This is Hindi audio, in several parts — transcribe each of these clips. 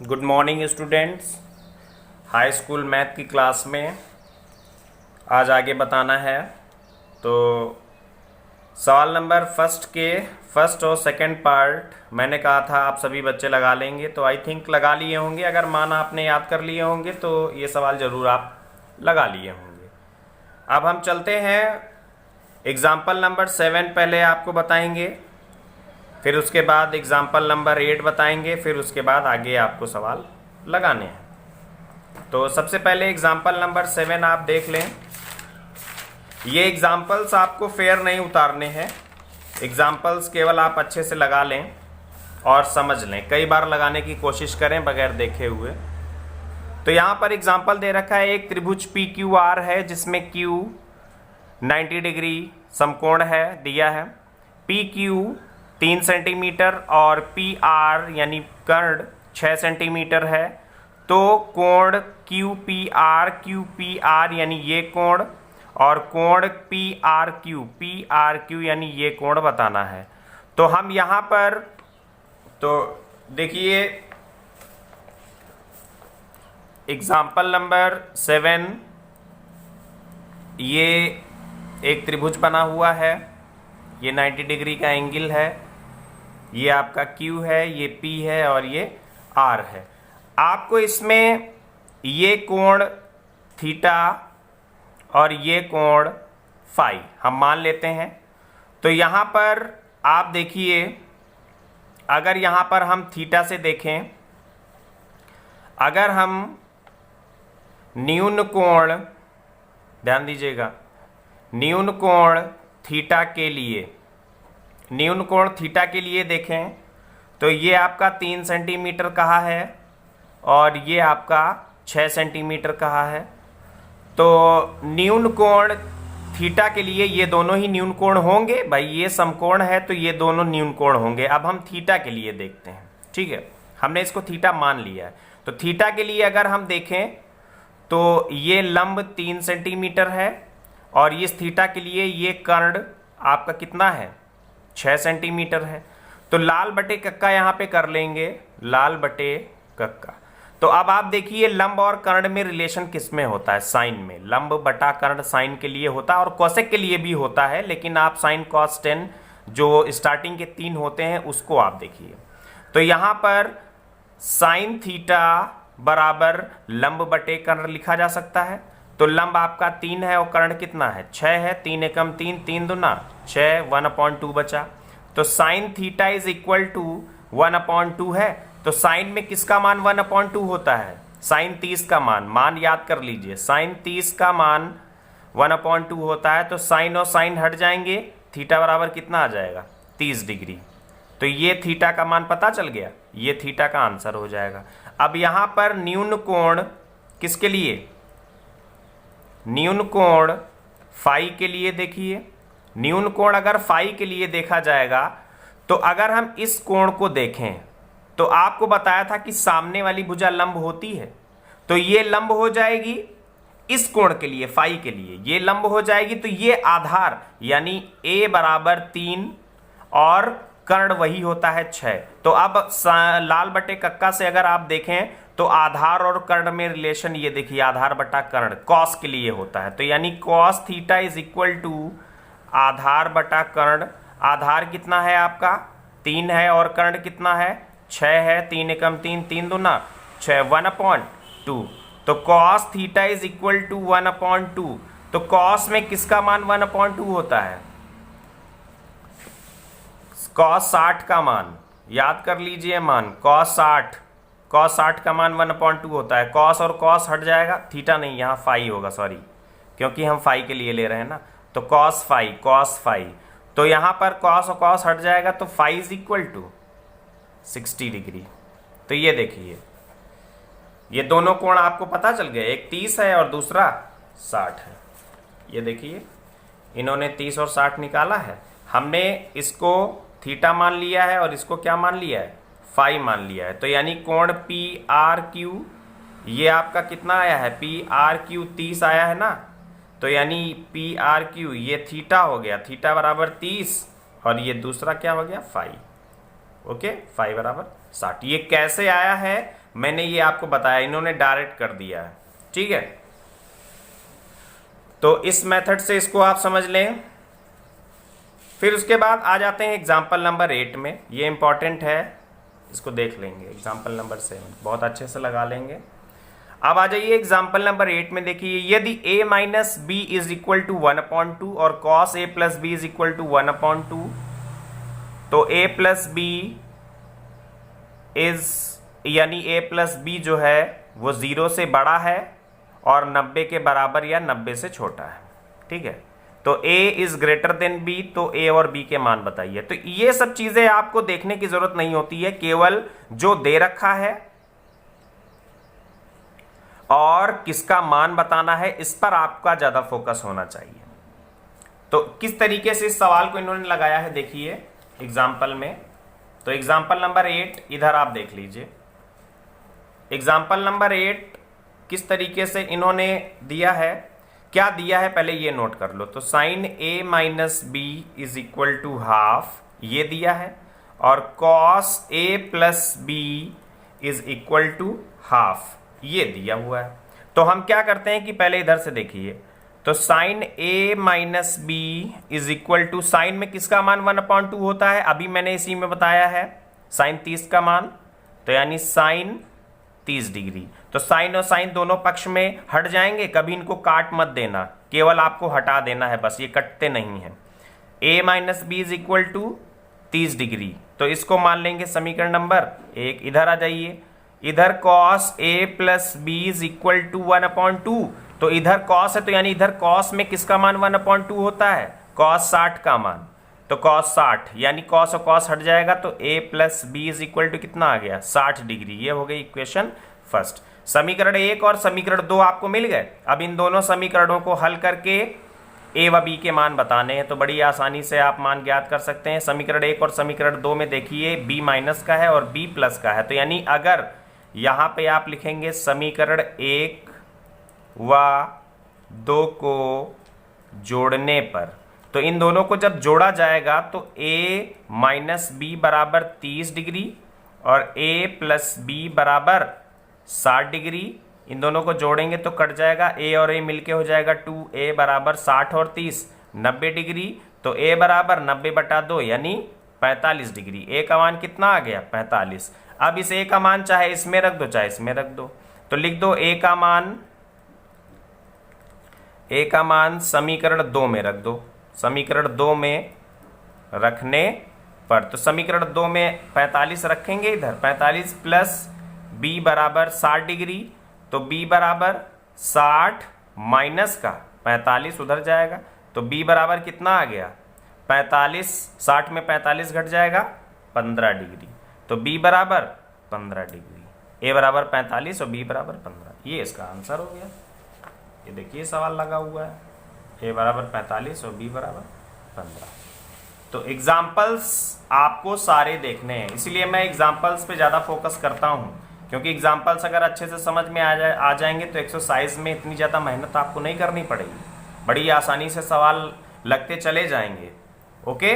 Good morning students. High school math की क्लास में आज आगे बताना है। तो सवाल नंबर फर्स्ट और सेकंड पार्ट मैंने कहा था आप सभी बच्चे लगा लेंगे, तो आई थिंक लगा लिए होंगे। अगर माना आपने याद कर लिए होंगे तो ये सवाल ज़रूर आप लगा लिए होंगे। अब हम चलते हैं एग्जाम्पल नंबर 7 पहले आपको बताएंगे, फिर उसके बाद एग्जाम्पल नंबर 8 बताएंगे, फिर उसके बाद आगे आपको सवाल लगाने हैं। तो सबसे पहले एग्जाम्पल नंबर 7 आप देख लें। ये एग्जाम्पल्स आपको फेयर नहीं उतारने हैं, एग्जाम्पल्स केवल आप अच्छे से लगा लें और समझ लें। कई बार लगाने की कोशिश करें बगैर देखे हुए। तो यहाँ पर एग्जाम्पल दे रखा है, एक त्रिभुज PQR है जिसमें Q 90 डिग्री समकोण है दिया है, PQ 3 सेंटीमीटर और PR यानी कर्ण 6 सेंटीमीटर है। तो कोण QPR यानी ये कोण और कोण PRQ यानी ये कोण बताना है। तो हम यहां पर तो देखिए एग्जाम्पल नंबर 7, ये एक त्रिभुज बना हुआ है, ये 90 डिग्री का एंगल है, ये आपका Q है, ये P है और ये R है। आपको इसमें ये कोण थीटा और ये कोण फाई हम मान लेते हैं। तो यहाँ पर आप देखिए, अगर यहाँ पर हम थीटा से देखें, अगर हम न्यून कोण, ध्यान दीजिएगा, न्यून कोण थीटा के लिए देखें तो ये आपका 3 सेंटीमीटर कहा है और ये आपका 6 सेंटीमीटर कहा है। तो न्यून कोण थीटा के लिए ये दोनों ही न्यून कोण होंगे। भाई ये समकोण है तो ये दोनों न्यून कोण होंगे। अब हम थीटा के लिए देखते हैं, ठीक है, हमने इसको थीटा मान लिया है। तो थीटा के लिए अगर हम देखें तो ये लंब 3 सेंटीमीटर है और इस थीटा के लिए ये कर्ण आपका कितना है, 6 सेंटीमीटर है। तो लाल बटे कक्का यहाँ पे कर लेंगे, लाल बटे कक्का। तो अब आप देखिए लंब और कर्ण में रिलेशन किस में होता है, साइन में। लंब बटा कर्ण साइन के लिए होता है और कोसेक के लिए भी होता है, लेकिन आप साइन कॉस टेन जो स्टार्टिंग के 3 होते हैं उसको आप देखिए। तो यहाँ पर साइन थीटा बराबर लंब बटे कर्ण लिखा जा सकता है। तो लंब आपका 3 है और कर्ण कितना है, 6 है। 3 एकम 3, 3 दूना 6, 1/2 बचा। तो sine theta is equal to 1/2 है। तो साइन में किसका मान 1/2 होता है, साइन 30 का मान याद कर लीजिए। साइन 30 का मान 1/2 होता है। तो साइन और साइन हट जाएंगे, थीटा बराबर कितना आ जाएगा, 30 डिग्री। तो ये थीटा का मान पता चल गया, ये थीटा का आंसर हो जाएगा। अब यहां पर न्यून कोण किसके लिए, न्यून कोण फाई के लिए देखिए। न्यून कोण अगर फाई के लिए देखा जाएगा तो अगर हम इस कोण को देखें तो आपको बताया था कि सामने वाली भुजा लंब होती है। तो ये लंब हो जाएगी इस कोण के लिए, फाई के लिए ये लंब हो जाएगी। तो ये आधार यानी a बराबर 3 और कर्ण वही होता है 6। तो अब लाल बटे कक्का से अगर आप देखें तो आधार और कर्ण में रिलेशन ये देखिए, आधार बटा कर्ण कॉस के लिए होता है। तो यानी cos theta is equal to आधार बटा कर्ण। आधार कितना है आपका, 3 है और कर्ण कितना है, 6 है। 3 एकम 3, 3 दूना 6, 1/2। तो cos theta is equal to 1/2। तो कॉस में किसका मान 1/2 होता है, कॉस 60 का मान याद कर लीजिए। मान कॉस 60 का मान 1/2 होता है। कॉस और कॉस हट जाएगा, थीटा नहीं, यहाँ फाई होगा, सॉरी, क्योंकि हम फाई के लिए ले रहे हैं ना। तो कॉस फाई। तो यहाँ पर कॉस और कॉस हट जाएगा तो phi is equal to 60 degree. तो ये देखिए ये दोनों कोण आपको पता चल गए, एक 30 है और दूसरा 60 है। ये देखिए इन्होंने 30 और 60 निकाला है। हमने इसको थीटा मान लिया है और इसको क्या मान लिया है, फाई मान लिया है। तो यानी कोण PRQ ये आपका कितना आया है, PRQ 30 आया है ना। तो यानी PRQ ये थीटा हो गया, थीटा बराबर 30 और ये दूसरा क्या हो गया, फाई। ओके, फाई बराबर 60। ये कैसे आया है मैंने ये आपको बताया, इन्होंने डायरेक्ट कर दिया है। ठीक है, तो इस मेथड से इसको आप समझ लें। फिर उसके बाद आ जाते हैं एग्जाम्पल नंबर 8 में। ये इंपॉर्टेंट है, इसको देख लेंगे। एग्जाम्पल नंबर 7 बहुत अच्छे से लगा लेंगे। अब आ जाइए एग्जाम्पल नंबर 8 में। देखिए, यदि a minus b is equal to 1/2 और cos a plus b is equal to 1/2, तो a प्लस बी इज यानी a प्लस बी जो है वो 0 से बड़ा है और 90 के बराबर या 90 से छोटा है। ठीक है, तो a is greater than b, तो a और b के मान बताइए। तो ये सब चीजें आपको देखने की जरूरत नहीं होती है, केवल जो दे रखा है और किसका मान बताना है इस पर आपका ज्यादा फोकस होना चाहिए। तो किस तरीके से इस सवाल को इन्होंने लगाया है देखिए एग्जाम्पल में। तो एग्जाम्पल नंबर 8 इधर आप देख लीजिए। एग्जाम्पल नंबर 8 किस तरीके से इन्होंने दिया है, क्या दिया है पहले ये नोट कर लो। तो sine a minus b is equal to half ये दिया है, और cos a plus b is equal to half ये दिया हुआ है। तो हम क्या करते हैं कि पहले इधर से देखिए, तो sine a minus b is equal to, sine में किसका मान 1/2 होता है, अभी मैंने इसी में बताया है, साइन 30 का मान, तो यानी साइन 30 डिग्री। तो साइन और साइन दोनों पक्ष में हट जाएंगे, कभी इनको काट मत देना, केवल आपको हटा देना है बस, ये कटते नहीं हैं। a minus b is equal to 30 degree, तो इसको मान लेंगे समीकरण नंबर 1। इधर आ जाइए, इधर cos a plus b is equal to 1/2, तो इधर cos है तो यानी इधर cos में किसका मान 1/2 होता है, cos 60 का मान, तो cos 60 यानी cos और cos हट जाएगा, तो a plus b is equal to कितना आ गया 60 डिग्री। ये हो गई इक्वेशन फर्स्ट। समीकरण 1 और समीकरण 2 आपको मिल गए। अब इन दोनों समीकरणों को हल करके a व b के मान बताने हैं, तो बड़ी आसानी से आप मान ज्ञात कर सकते हैं। समीकरण 1 और समीकरण 2 में देखिए b माइनस का है और b प्लस का है, तो यानी अगर यहाँ पे आप लिखेंगे समीकरण 1 व 2 को जोड़ने पर, तो इन दोनों को जब जोड़ा जाएगा तो a माइनस बी बराबर 30 डिग्री और a प्लस बी बराबर 60 डिग्री। इन दोनों को जोड़ेंगे तो कट जाएगा, a और a मिलके हो जाएगा 2a बराबर 60 और 30 90 डिग्री, तो a बराबर 90/2 यानी 45 डिग्री। a का मान कितना आ गया 45। अब इस a का मान चाहे इसमें रख दो चाहे इसमें रख दो, तो लिख दो a का मान समीकरण 2 में रख दो। समीकरण 2 में रखने पर, तो समीकरण 2 में 45 रखेंगे, इधर 45 प्लस b बराबर 60 डिग्री, तो b बराबर 60 माइनस का 45 उधर जाएगा, तो b बराबर कितना आ गया 45, 60 में 45 घट जाएगा 15 डिग्री, तो b बराबर 15 डिग्री। a बराबर 45 और b बराबर 15, ये इसका आंसर हो गया। ये देखिए सवाल लगा हुआ है, a बराबर 45 और b बराबर 15। तो एग्जाम्पल्स आपको सारे देखने हैं, इसलिए मैं एग्जाम्पल्स पे ज़्यादा फोकस करता हूँ, क्योंकि एग्जाम्पल्स अगर अच्छे से समझ में आ जाएंगे तो एक्सरसाइज में इतनी ज़्यादा मेहनत आपको नहीं करनी पड़ेगी, बड़ी आसानी से सवाल लगते चले जाएंगे। ओके,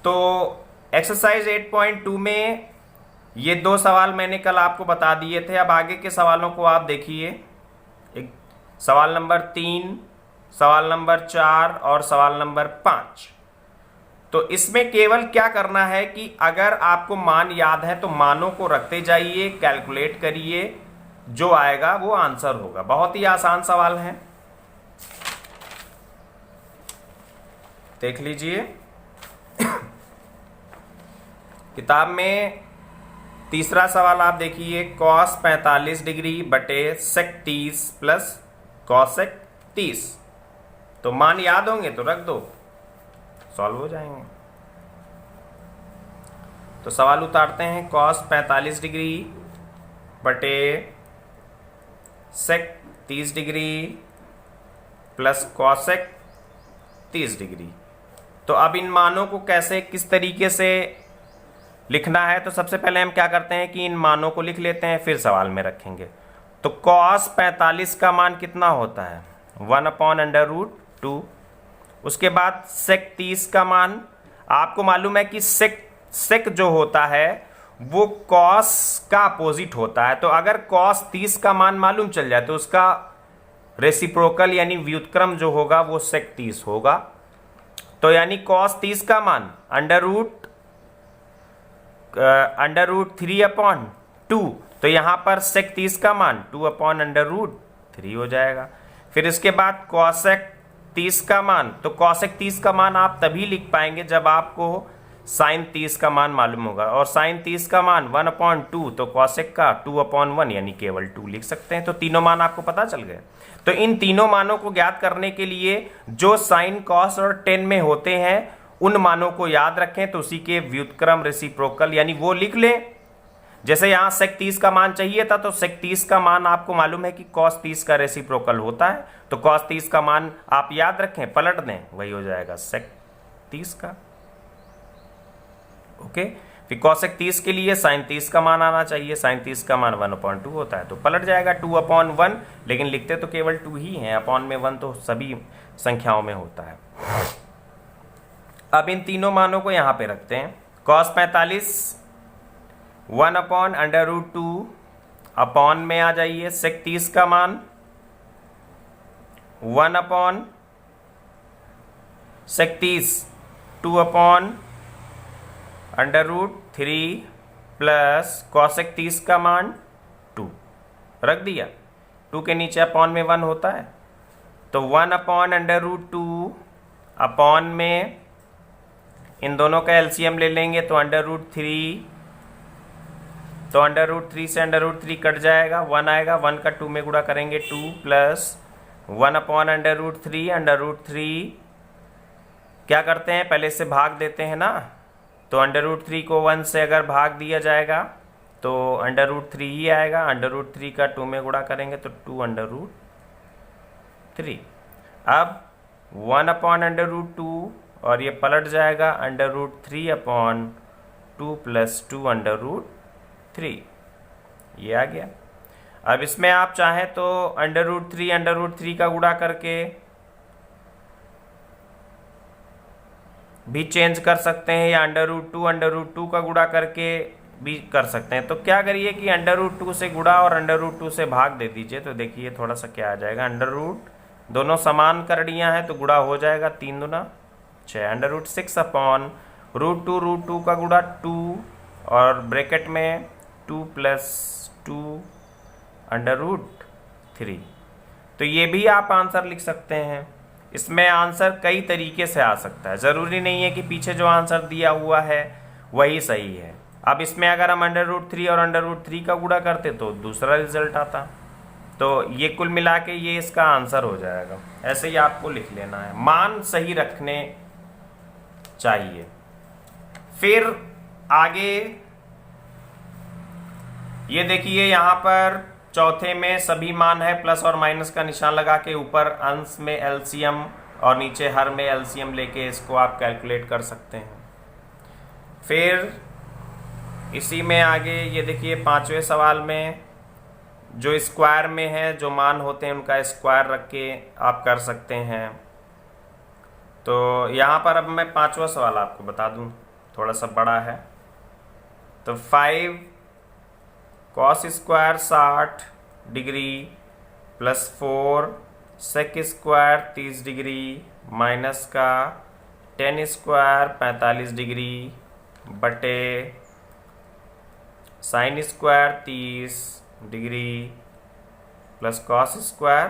तो एक्सरसाइज 8.2 में ये 2 सवाल मैंने कल आपको बता दिए थे। अब आगे के सवालों को आप देखिए, एक सवाल नंबर 3, सवाल नंबर 4 और सवाल नंबर 5। तो इसमें केवल क्या करना है कि अगर आपको मान याद है तो मानों को रखते जाइए, कैलकुलेट करिए, जो आएगा वो आंसर होगा। बहुत ही आसान सवाल है, देख लीजिए किताब में। तीसरा सवाल आप देखिए, cos 45 डिग्री बटे sec 30 प्लस cosec 30। तो मान याद होंगे तो रख दो, सॉल्व हो जाएंगे। तो सवाल उतारते हैं, cos 45 डिग्री बटे sec 30 degree plus cosec 30 degree. तो अब इन मानों को कैसे किस तरीके से लिखना है, तो सबसे पहले हम क्या करते हैं कि इन मानों को लिख लेते हैं, फिर सवाल में रखेंगे। तो cos 45 का मान कितना होता है 1/√2। उसके बाद sec 30 का मान आपको मालूम है कि sec जो होता है वो कॉस का अपोजिट होता है। तो अगर कॉस 30 का मान मालूम चल जाए तो उसका रेसिप्रोकल यानी व्युत्क्रम जो होगा वो सेक 30 होगा। तो यानी कॉस 30 का मान अंडर रूट 3/2, तो यहां पर सेक 30 का मान 2/√3 हो जाएगा। फिर इसके बाद कॉसेक 30 का मान, तो कॉसेक 30 का मान आप तभी लिख पाएंगे जब आपको साइन 30 का मान मालूम होगा, और साइन 30 का मान 1/2, तो कॉसेक का 2/1 यानी केवल 2 लिख सकते हैं। तो तीनों मान आपको पता चल गए। तो इन तीनों मानों को ज्ञात करने के लिए जो साइन, कॉस और टेन में होते हैं उन मानों को याद रखें, तो उसी के व्युत्क्रम रेसिप्रोकल यानी वो लिख लें। जैसे यहां सेक 30 का मान चाहिए था, तो सेक 30 का मान आपको मालूम है कि कॉस 30 का रेसिप्रोकल होता है, तो कॉस 30 का मान आप याद रखें, पलट दें, वही हो जाएगा सेक 30 का। ओके, फिर कॉसेक 30 के लिए साइन 30 का मान आना चाहिए, साइन 30 का मान 1/2 होता है, तो पलट जाएगा 2/1, लेकिन लिखते तो केवल 2 ही हैं, अपॉन में 1 तो सभी संख्याओं में होता है। अब इन तीनों मानों को यहां पे रखते हैं। कॉस 45 1/√2, अपॉन में आ जाइए सेक 30 का मान 1/(सेक30) 2/√3 प्लस कॉसेक 30 का मान 2 रख दिया। 2 के नीचे अपॉन में 1 होता है, तो 1/√2 अपॉन में इन दोनों का एलसीएम ले लेंगे तो √3, तो √3 से √3 कट जाएगा, 1 आएगा, 1 का 2 में गुणा करेंगे 2 प्लस 1/√3 क्या करते हैं, पहले से भाग देते हैं ना, तो √3 को 1 से अगर भाग दिया जाएगा तो √3 ही आएगा, √3 का 2 में गुणा करेंगे तो 2/3। अब 1/√2 और ये पलट जाएगा √3/2 प्लस 2/3, ये आ गया। अब इसमें आप चाहें तो √3 का गुणा करके भी चेंज कर सकते हैं, या √2 का गुणा करके भी कर सकते हैं। तो क्या करिए कि √2 से गुणा और √2 से भाग दे दीजिए, तो देखिए थोड़ा सा क्या आ जाएगा, दोनों समान करणीय है तो गुणा हो जाएगा, 3 दूना 6, √6/√2 का गुणा 2 और ब्रैकेट में 2 प्लस 2/3। तो ये भी आप आंसर लिख सकते हैं। इसमें आंसर कई तरीके से आ सकता है, ज़रूरी नहीं है कि पीछे जो आंसर दिया हुआ है वही सही है। अब इसमें अगर हम √3 और √3 का गुणा करते तो दूसरा रिजल्ट आता। तो ये कुल मिला के ये इसका आंसर हो जाएगा। ऐसे ही आपको लिख लेना है, मान सही रखने चाहिए। फिर आगे ये देखिए, यहाँ पर चौथे में सभी मान है, प्लस और माइनस का निशान लगा के ऊपर अंश में एलसीएम और नीचे हर में एलसीएम लेके इसको आप कैलकुलेट कर सकते हैं। फिर इसी में आगे ये देखिए 5वें सवाल में जो स्क्वायर में है, जो मान होते हैं उनका स्क्वायर रख के आप कर सकते हैं। तो यहाँ पर अब मैं 5वां सवाल आपको बता दूं, थोड़ा सा बड़ा है। तो 5 cos square 60 degree plus 4 sec square 30 degree minus का 10 स्क्वायर 45 डिग्री बटे sine square 30 degree plus cos square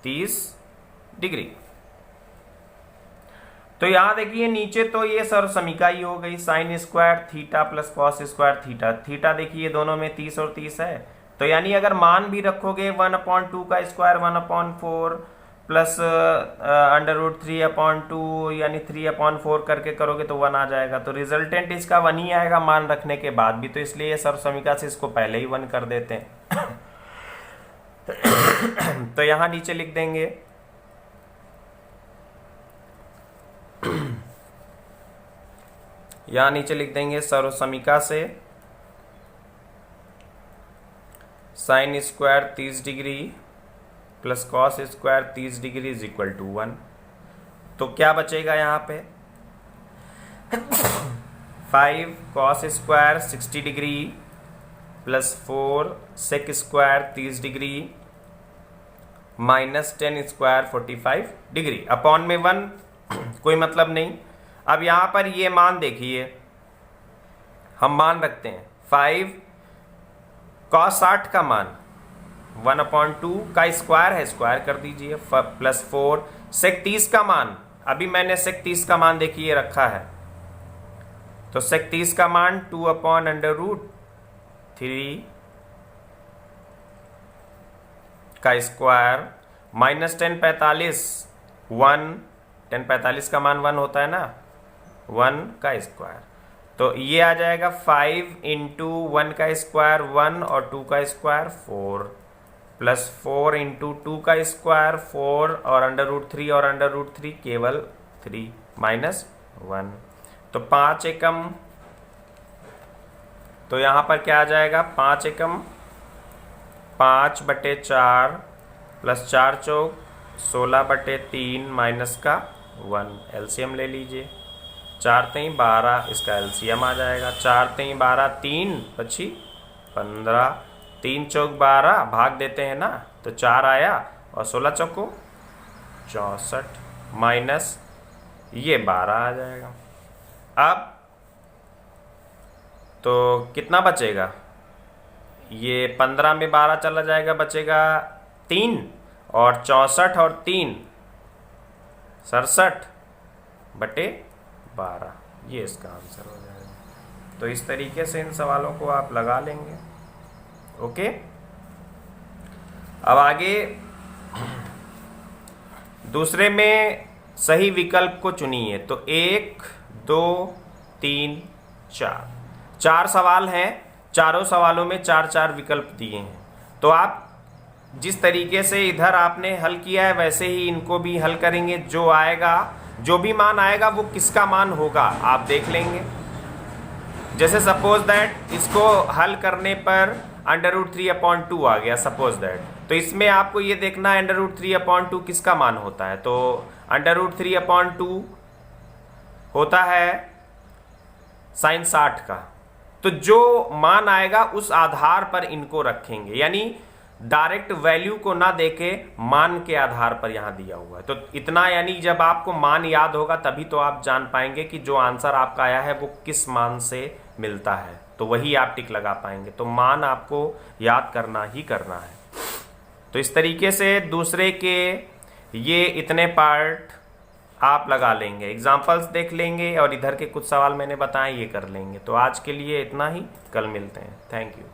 30 degree. तो यहाँ देखिए नीचे तो ये सर्वसमीका ही हो गई, sine square theta plus cos square theta. Theta देखिए दोनों में 30 और 30 है, तो यानी अगर मान भी रखोगे 1/2 का स्क्वायर 1/4 प्लस √3/2 यानी 3/4 करके करोगे तो 1 आ जाएगा। तो रिजल्टेंट इसका 1 ही आएगा मान रखने के बाद भी, तो इसलिए ये सर्वसमीका से इसको पहले ही 1 कर देते हैं। तो यहां नीचे लिख देंगे यहां नीचे लिख देंगे सर्वसमीका से sine square 30 degree plus cos square 30 degree is equal to 1। तो क्या बचेगा यहाँ पे 5 cos square 60 degree plus 4 sec square 30 degree minus 10 square 45 degree upon में 1 कोई मतलब नहीं। अब यहाँ पर ये मान देखिए, हम मान रखते हैं 5 कॉस 60 का मान 1/2 का स्क्वायर है, स्क्वायर कर दीजिए, प्लस 4 सेक 30 का मान, अभी मैंने सेक 30 का मान देखिए रखा है, तो सेक 30 का मान 2/√3 का स्क्वायर माइनस 10 45 1 10 45 का मान 1 होता है ना, 1 का स्क्वायर, तो ये आ जाएगा 5 इंटू 1 का स्क्वायर 1 और 2 का स्क्वायर 4 प्लस 4 इंटू 2 का स्क्वायर 4 और √3 और √3 केवल 3 माइनस 1, तो 5 एकम, तो यहाँ पर क्या आ जाएगा 5 एकम 5/4 प्लस 4 चौक 16/3 माइनस का 1, एलसीएम ले लीजिए, 4 3 12, इसका एलसीएम आ जाएगा 4 3 12 3 पची 15, 3 चौक 12 भाग देते हैं ना, तो 4 आया और 16 चौको 64 माइनस ये 12 आ जाएगा। अब तो कितना बचेगा, ये 15 में 12 चला जाएगा, बचेगा 3 और 64 और 3 67/12, ये इसका आंसर हो जाएगा। तो इस तरीके से इन सवालों को आप लगा लेंगे। ओके, अब आगे दूसरे में सही विकल्प को चुनिए। तो 1 2 3 4 सवाल हैं, चारों सवालों में 4 विकल्प दिए हैं। तो आप जिस तरीके से इधर आपने हल किया है वैसे ही इनको भी हल करेंगे, जो आएगा, जो भी मान आएगा वो किसका मान होगा आप देख लेंगे। जैसे सपोज दैट इसको हल करने पर √3/2 आ गया, सपोज दैट, तो इसमें आपको ये देखना है √3/2 किसका मान होता है। तो √3/2 होता है sin 60 का, तो जो मान आएगा उस आधार पर इनको रखेंगे, यानी डायरेक्ट वैल्यू को ना देके मान के आधार पर यहां दिया हुआ है। तो इतना, यानी जब आपको मान याद होगा तभी तो आप जान पाएंगे कि जो आंसर आपका आया है वो किस मान से मिलता है, तो वही आप टिक लगा पाएंगे। तो मान आपको याद करना ही करना है। तो इस तरीके से दूसरे के ये इतने पार्ट आप लगा लेंगे, एग्जाम्पल्स देख लेंगे और इधर के कुछ सवाल मैंने बताए ये कर लेंगे। तो आज के लिए इतना ही, कल मिलते हैं। Thank you.